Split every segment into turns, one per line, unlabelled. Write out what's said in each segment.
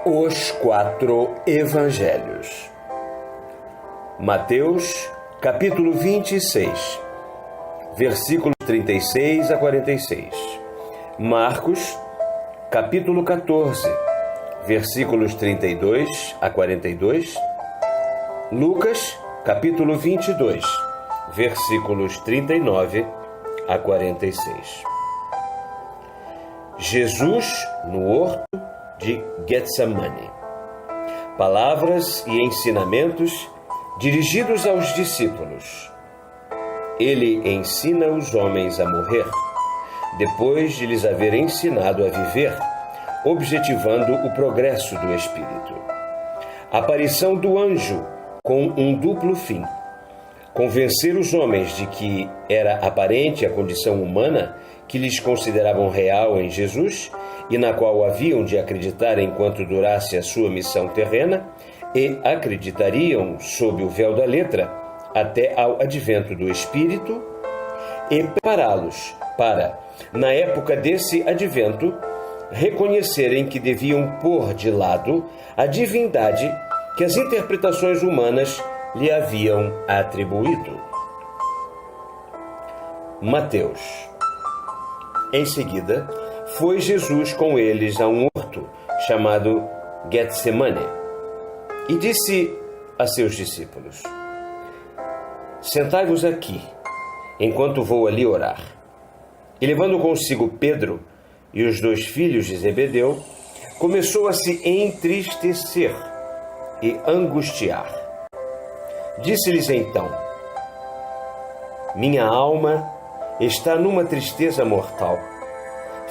Os quatro Evangelhos. Mateus, capítulo 26, versículos 36 a 46. Marcos, capítulo 14, versículos 32 a 42. Lucas, capítulo 22, versículos 39 a 46. Jesus no horto de Getsemane. Palavras e ensinamentos dirigidos aos discípulos. Ele ensina os homens a morrer, depois de lhes haver ensinado a viver, objetivando o progresso do espírito. Aparição do anjo com um duplo fim: convencer os homens de que era aparente a condição humana que lhes consideravam real em Jesus e na qual haviam de acreditar enquanto durasse a sua missão terrena, e acreditariam sob o véu da letra até ao advento do Espírito, e prepará-los para, na época desse advento, reconhecerem que deviam pôr de lado a divindade que as interpretações humanas lhe haviam atribuído. Mateus. Em seguida, foi Jesus com eles a um horto chamado Getsemane e disse a seus discípulos: Sentai-vos aqui, enquanto vou ali orar. E levando consigo Pedro e os dois filhos de Zebedeu, começou a se entristecer e angustiar. Disse-lhes então: Minha alma está numa tristeza mortal.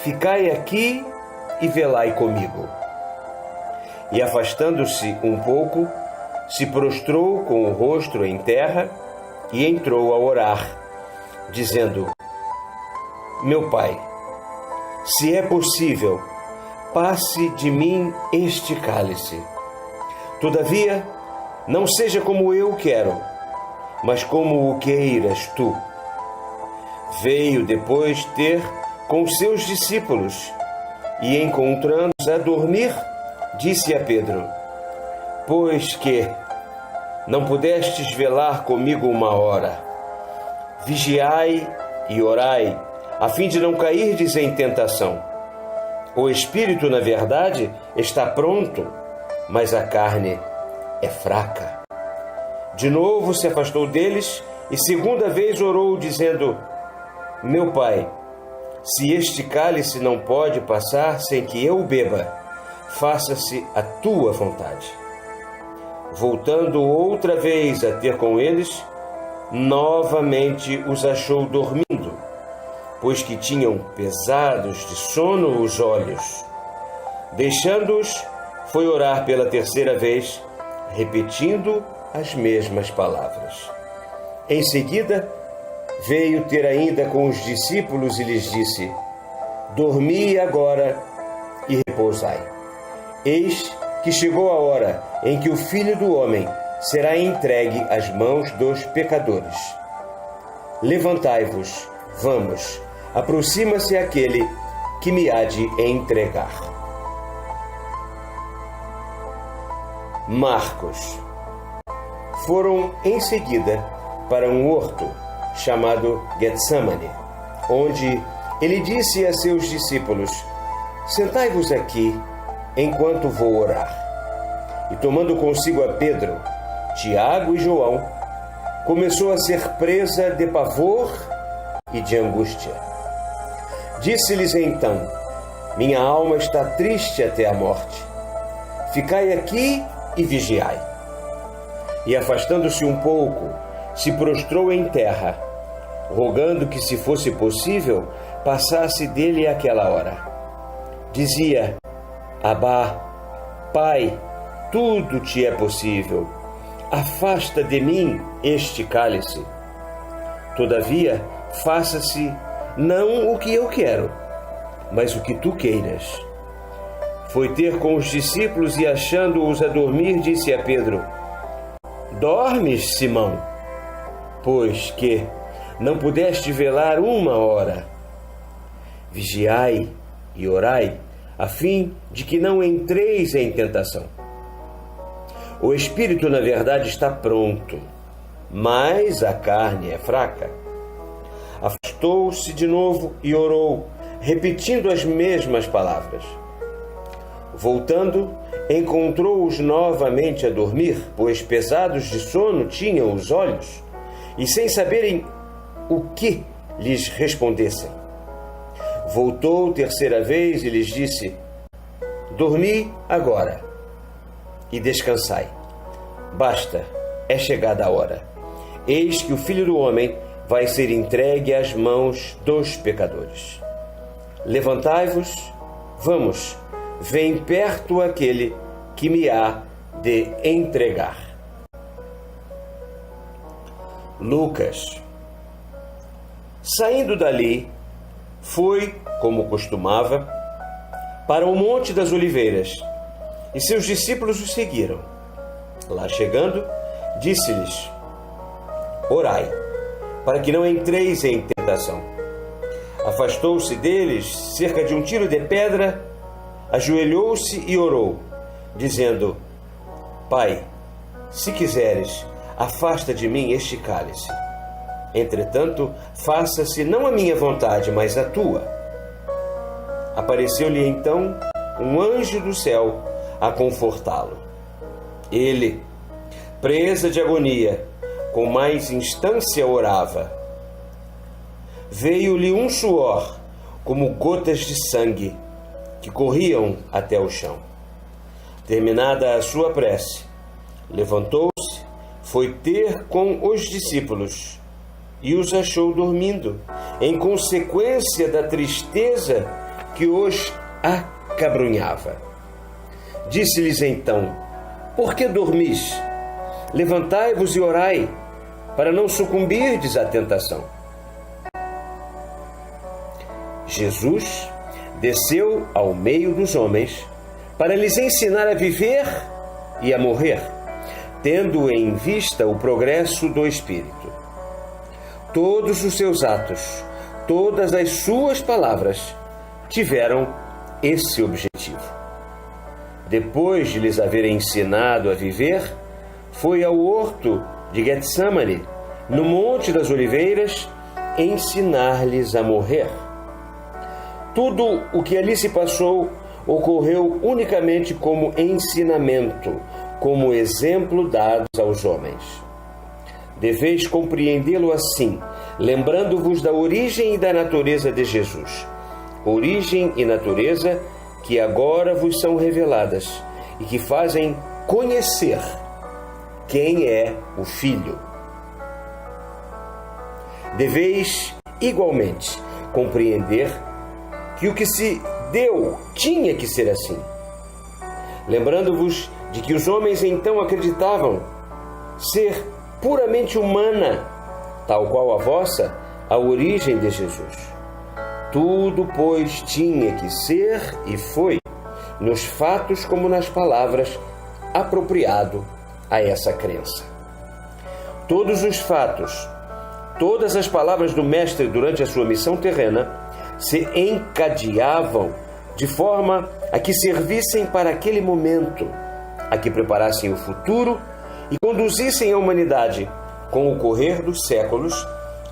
Ficai aqui e velai comigo. E afastando-se um pouco, se prostrou com o rosto em terra e entrou a orar, dizendo: Meu Pai, se é possível, passe de mim este cálice. Todavia, não seja como eu quero, mas como o queiras tu. Veio depois ter com seus discípulos e, encontrando-os a dormir, disse a Pedro: Pois que não pudestes velar comigo uma hora, vigiai e orai, a fim de não cairdes em tentação. O espírito, na verdade, está pronto, mas a carne é fraca. De novo se afastou deles e segunda vez orou, dizendo: Meu Pai, se este cálice não pode passar sem que eu o beba, faça-se a tua vontade. Voltando outra vez a ter com eles, novamente os achou dormindo, pois que tinham pesados de sono os olhos. Deixando-os, foi orar pela terceira vez, repetindo as mesmas palavras. Em seguida, veio ter ainda com os discípulos e lhes disse: Dormi agora e repousai. Eis que chegou a hora em que o Filho do Homem será entregue às mãos dos pecadores. Levantai-vos, vamos, aproxima-se aquele que me há de entregar. Marcos. Foram em seguida para um horto chamado Getsemane, onde ele disse a seus discípulos: Sentai-vos aqui, enquanto vou orar. E tomando consigo a Pedro, Tiago e João, começou a ser presa de pavor e de angústia. Disse-lhes então: Minha alma está triste até a morte. Ficai aqui e vigiai. E afastando-se um pouco, se prostrou em terra, rogando que, se fosse possível, passasse dele aquela hora. Dizia: Abá, Pai, tudo te é possível. Afasta de mim este cálice. Todavia, faça-se não o que eu quero, mas o que tu queiras. Foi ter com os discípulos e, achando-os a dormir, disse a Pedro: Dormes, Simão? Pois que não pudeste velar uma hora. Vigiai e orai, a fim de que não entreis em tentação. O espírito, na verdade, está pronto, mas a carne é fraca. Afastou-se de novo e orou, repetindo as mesmas palavras. Voltando, encontrou-os novamente a dormir, pois pesados de sono tinham os olhos, e sem saberem o que lhes respondessem. Voltou terceira vez e lhes disse: dormi agora e descansai. Basta, é chegada a hora. Eis que o Filho do Homem vai ser entregue às mãos dos pecadores. Levantai-vos, vamos, vem perto aquele que me há de entregar. Lucas. Saindo dali, foi, como costumava, para o Monte das Oliveiras, e seus discípulos o seguiram. Lá chegando, disse-lhes: orai, para que não entreis em tentação. Afastou-se deles cerca de um tiro de pedra, ajoelhou-se e orou, dizendo: Pai, se quiseres, afasta de mim este cálice. Entretanto, faça-se não a minha vontade, mas a tua. Apareceu-lhe então um anjo do céu a confortá-lo. Ele, presa de agonia, com mais instância orava. Veio-lhe um suor, como gotas de sangue, que corriam até o chão. Terminada a sua prece, levantou-se, foi ter com os discípulos e os achou dormindo, em consequência da tristeza que os acabrunhava. Disse-lhes então: por que dormis? Levantai-vos e orai, para não sucumbirdes à tentação. Jesus desceu ao meio dos homens para lhes ensinar a viver e a morrer, tendo em vista o progresso do Espírito. Todos os seus atos, todas as suas palavras tiveram esse objetivo. Depois de lhes haver ensinado a viver, foi ao horto de Getsemane, no Monte das Oliveiras, ensinar-lhes a morrer. Tudo o que ali se passou ocorreu unicamente como ensinamento, como exemplo dado aos homens. Deveis compreendê-lo assim, lembrando-vos da origem e da natureza de Jesus. Origem e natureza que agora vos são reveladas e que fazem conhecer quem é o Filho. Deveis, igualmente, compreender que o que se deu tinha que ser assim. Lembrando-vos de que os homens então acreditavam ser puramente humana, tal qual a vossa, a origem de Jesus. Tudo, pois, tinha que ser e foi, nos fatos como nas palavras, apropriado a essa crença. Todos os fatos, todas as palavras do Mestre durante a sua missão terrena se encadeavam de forma a que servissem para aquele momento, a que preparassem o futuro e conduzissem a humanidade, com o correr dos séculos,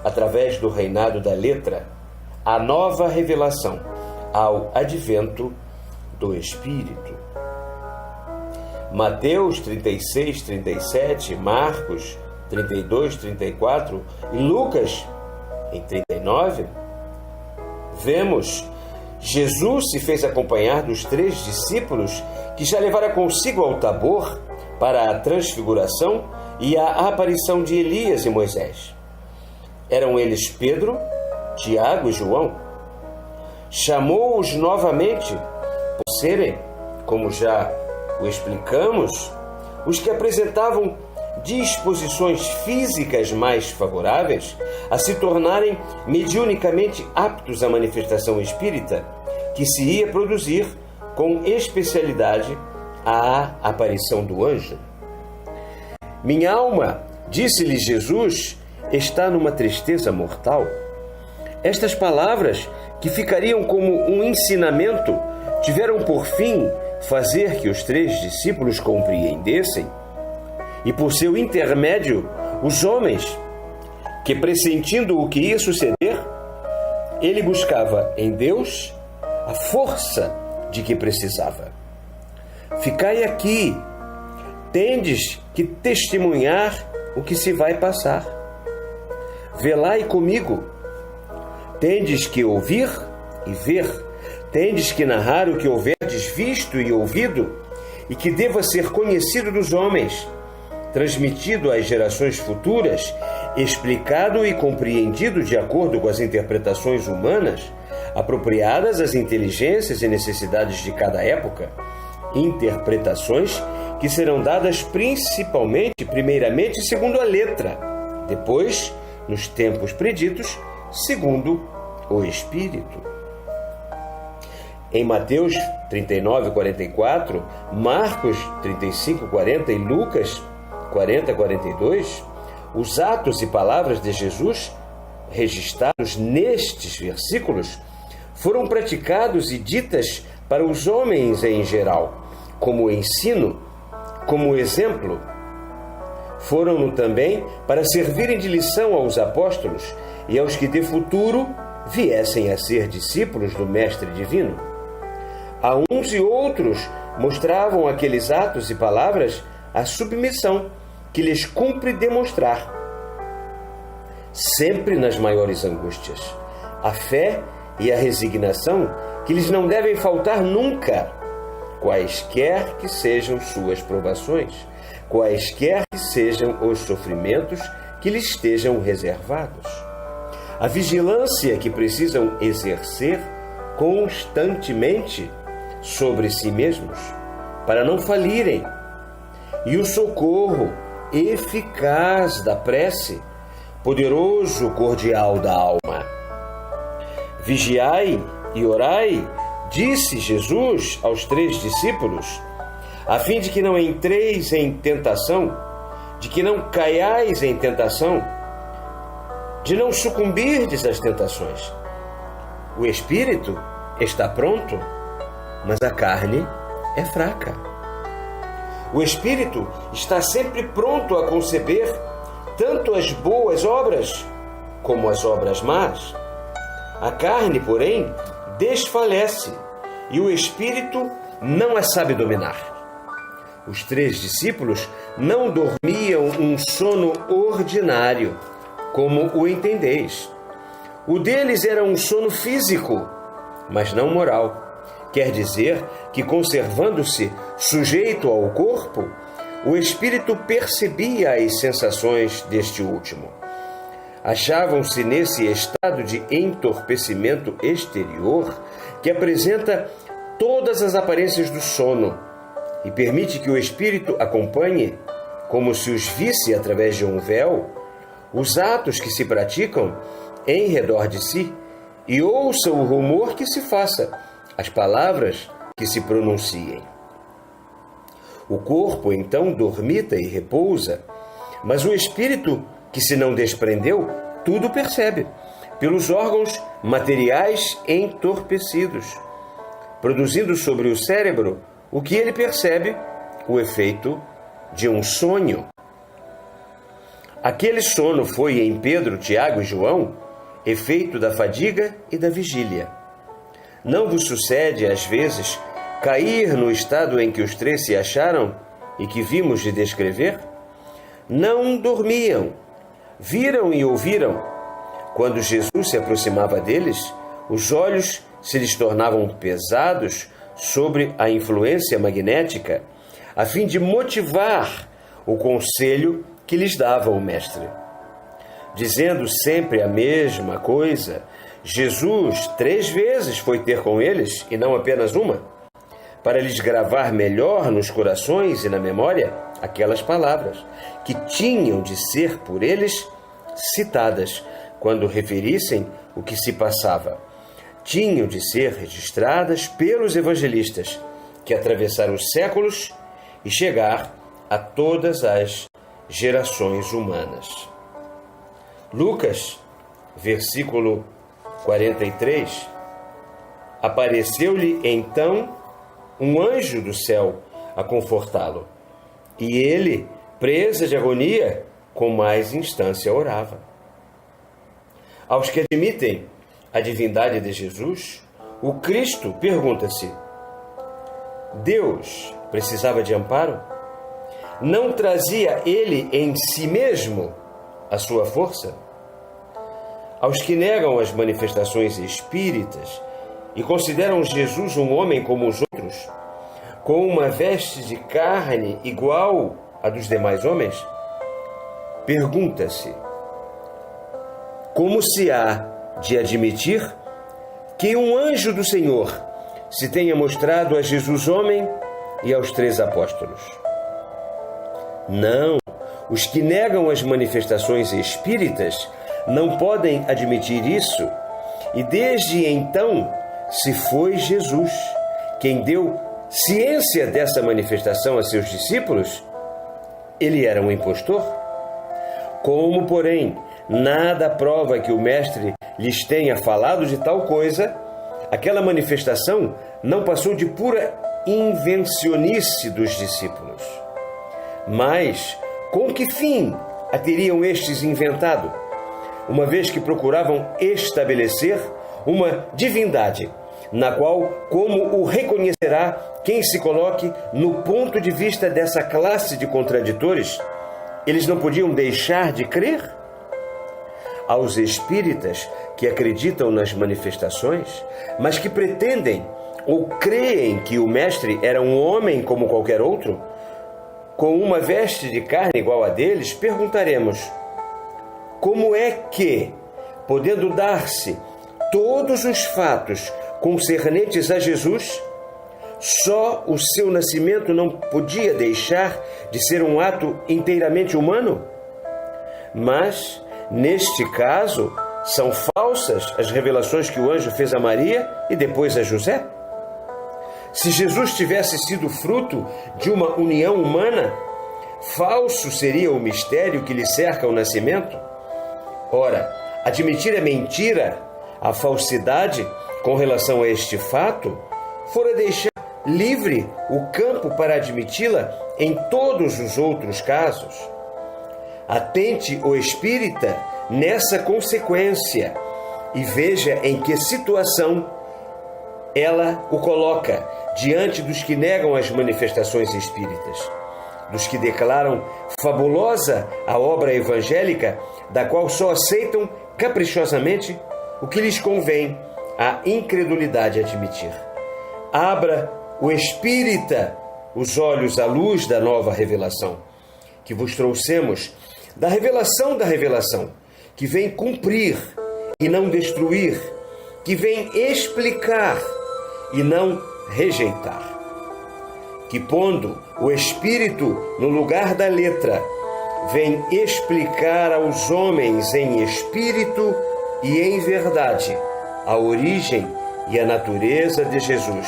através do reinado da letra, à nova revelação, ao advento do Espírito. Mateus 36, 37, Marcos 32, 34 e Lucas em 39, vemos Jesus se fez acompanhar dos 3 discípulos que já levara consigo ao Tabor para a transfiguração e a aparição de Elias e Moisés. Eram eles Pedro, Tiago e João. Chamou-os novamente por serem, como já o explicamos, os que apresentavam disposições físicas mais favoráveis a se tornarem mediunicamente aptos à manifestação espírita que se ia produzir com especialidade à aparição do anjo. Minha alma, disse-lhe Jesus, está numa tristeza mortal. Estas palavras, que ficariam como um ensinamento, tiveram por fim fazer que os 3 discípulos compreendessem, e por seu intermédio, os homens, que pressentindo o que ia suceder, ele buscava em Deus a força de que precisava. Ficai aqui, tendes que testemunhar o que se vai passar. Velai comigo, tendes que ouvir e ver, tendes que narrar o que houverdes visto e ouvido, e que deva ser conhecido dos homens, transmitido às gerações futuras, explicado e compreendido de acordo com as interpretações humanas, apropriadas às inteligências e necessidades de cada época, interpretações que serão dadas primeiramente segundo a letra, depois, nos tempos preditos, segundo o Espírito. Em Mateus 39:44, Marcos 35:40 e Lucas 40:42, os atos e palavras de Jesus, registrados nestes versículos, foram praticados e ditas para os homens em geral, como ensino, como exemplo. Foram-no também para servirem de lição aos apóstolos e aos que de futuro viessem a ser discípulos do Mestre Divino. A uns e outros mostravam aqueles atos e palavras a submissão que lhes cumpre demonstrar, sempre nas maiores angústias, a fé e a resignação que lhes não devem faltar nunca, quaisquer que sejam suas provações, quaisquer que sejam os sofrimentos que lhes estejam reservados. A vigilância que precisam exercer constantemente sobre si mesmos, para não falirem, e o socorro eficaz da prece, poderoso cordial da alma. Vigiai e orai, disse Jesus aos 3 discípulos, a fim de que não entreis em tentação, de que não caiais em tentação, de não sucumbirdes às tentações. O espírito está pronto, mas a carne é fraca. O espírito está sempre pronto a conceber tanto as boas obras como as obras más. A carne, porém, desfalece e o espírito não a sabe dominar. Os 3 discípulos não dormiam um sono ordinário, como o entendeis. O deles era um sono físico, mas não moral. Quer dizer que, conservando-se sujeito ao corpo, o espírito percebia as sensações deste último. Achavam-se nesse estado de entorpecimento exterior que apresenta todas as aparências do sono e permite que o espírito acompanhe, como se os visse através de um véu, os atos que se praticam em redor de si e ouça o rumor que se faça, as palavras que se pronunciem. O corpo então dormita e repousa, mas o espírito, que se não desprendeu, tudo percebe, pelos órgãos materiais entorpecidos, produzindo sobre o cérebro o que ele percebe, o efeito de um sonho. Aquele sono foi em Pedro, Tiago e João, efeito da fadiga e da vigília. Não vos sucede, às vezes, cair no estado em que os 3 se acharam e que vimos de descrever? Não dormiam, viram e ouviram. Quando Jesus se aproximava deles, os olhos se lhes tornavam pesados sobre a influência magnética, a fim de motivar o conselho que lhes dava o Mestre. Dizendo sempre a mesma coisa, Jesus 3 vezes foi ter com eles, e não apenas uma, para lhes gravar melhor nos corações e na memória aquelas palavras que tinham de ser por eles citadas quando referissem o que se passava. Tinham de ser registradas pelos evangelistas que atravessaram os séculos e chegar a todas as gerações humanas. Lucas, versículo 43, Apareceu-lhe então um anjo do céu a confortá-lo. E ele, presa de agonia, com mais instância orava. Aos que admitem a divindade de Jesus, o Cristo pergunta-se: Deus precisava de amparo? Não trazia ele em si mesmo a sua força? Aos que negam as manifestações espíritas e consideram Jesus um homem como os outros, com uma veste de carne igual à dos demais homens, pergunta-se: como se há de admitir que um anjo do Senhor se tenha mostrado a Jesus homem e aos 3 apóstolos? Não, os que negam as manifestações espíritas não podem admitir isso, e desde então, se foi Jesus quem deu ciência dessa manifestação a seus discípulos, ele era um impostor? Como, porém, nada prova que o Mestre lhes tenha falado de tal coisa, aquela manifestação não passou de pura invencionice dos discípulos. Mas com que fim a teriam estes inventado, uma vez que procuravam estabelecer uma divindade, na qual, como o reconhecerá quem se coloque no ponto de vista dessa classe de contraditores, eles não podiam deixar de crer? Aos espíritas que acreditam nas manifestações, mas que pretendem ou creem que o Mestre era um homem como qualquer outro, com uma veste de carne igual a deles, perguntaremos: como é que, podendo dar-se todos os fatos concernentes a Jesus, só o seu nascimento não podia deixar de ser um ato inteiramente humano? Mas, neste caso, são falsas as revelações que o anjo fez a Maria e depois a José? Se Jesus tivesse sido fruto de uma união humana, falso seria o mistério que lhe cerca o nascimento? Ora, admitir a mentira, a falsidade com relação a este fato, fora deixar livre o campo para admiti-la em todos os outros casos. Atente o espírita nessa consequência e veja em que situação ela o coloca diante dos que negam as manifestações espíritas, dos que declaram fabulosa a obra evangélica, da qual só aceitam caprichosamente o que lhes convém a incredulidade admitir. Abra o espírita os olhos à luz da nova revelação, que vos trouxemos da revelação, que vem cumprir e não destruir, que vem explicar e não rejeitar, que pondo o espírito no lugar da letra, vem explicar aos homens em espírito e em verdade a origem e a natureza de Jesus,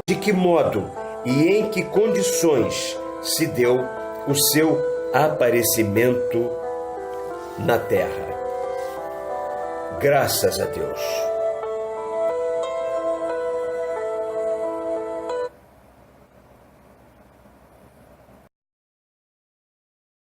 de que modo e em que condições se deu o seu aparecimento na terra. Graças a Deus.